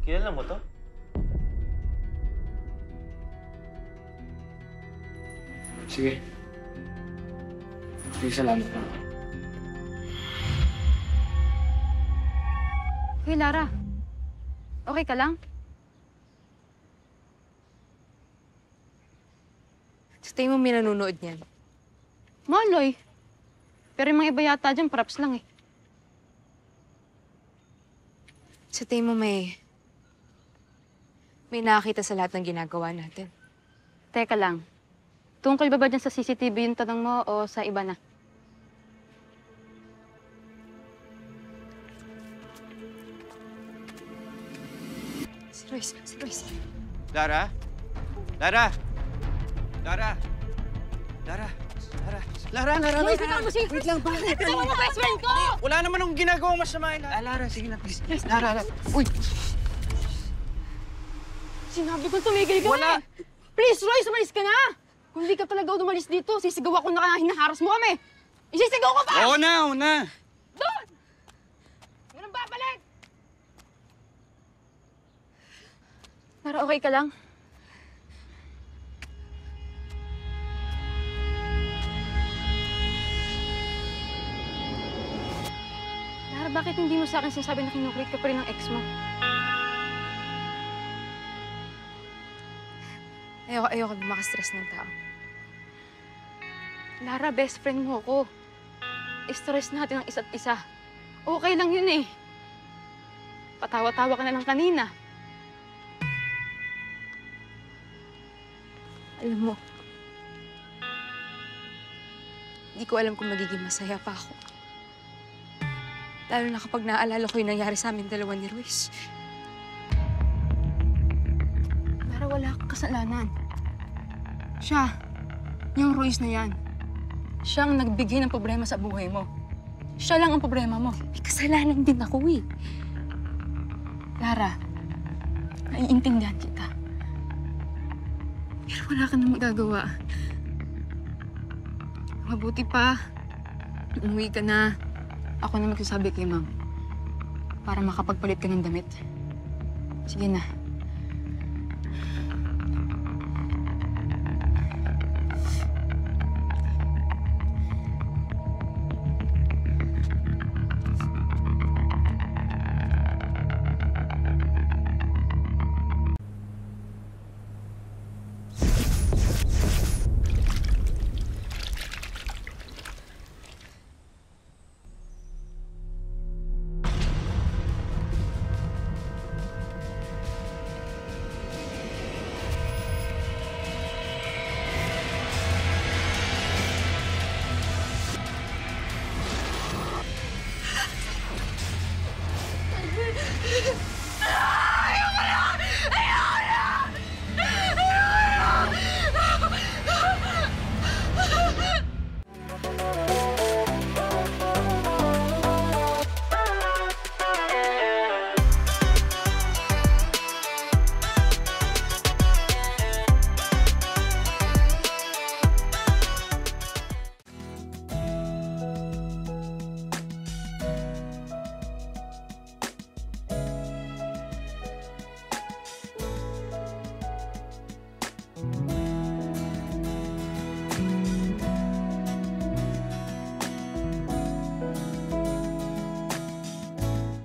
Kilala mo to? Sige. Sige, salamat. Hey, Lara. Okay ka lang? Sa tingin mo may nanonood niyan? Maloy. Pero yung mga iba yata dyan, props lang eh. Sa tingin mo may nakakita sa lahat ng ginagawa natin? Teka lang. Tungkol ba dyan sa CCTV yung tanong mo o sa iba na? Si Royce, si Royce. Lara? Lara? Lara? Lara? Lara? Lara? Royce, bitawan mo si... Wait lang, bakit? Bitawan mo best friend ko! Wala naman akong ginagawang masama. Lara, sige na, please. Lara. Uy! Sinabi ko tumigil ka Wala. na eh. Please, Royce, umalis ka na! Kung hindi ka talaga umalis dito, sisigaw ako na hinaharas mo kami. Isisigaw ko pa! Oo na! Doon! Ganun babalik! Lara, okay ka lang? Lara, bakit hindi mo sa akin sinasabi na kinukulit ka pa rin ng ex mo? Ayoko makastress ng tao. Lara, best friend mo ako. I-stress natin ang isa't isa. Okay lang yun eh. Patawa-tawa ka na lang kanina. Alam mo, hindi ko alam kung magiging masaya pa ako. Lalo na kapag naaalala ko yung nangyari sa amin dalawa ni Ruiz. Lara, wala kang kasalanan. Siya, yung Ruiz na yan. Siya ang nagbigay ng problema sa buhay mo. Siya lang ang problema mo. May kasalanan din ako eh. Lara, naiintindihan kita. Pero wala ka nang magagawa. Mabuti pa, umuwi ka na. Ako na magsasabi kay Ma'am para makapagpalit ka ng damit. Sige na.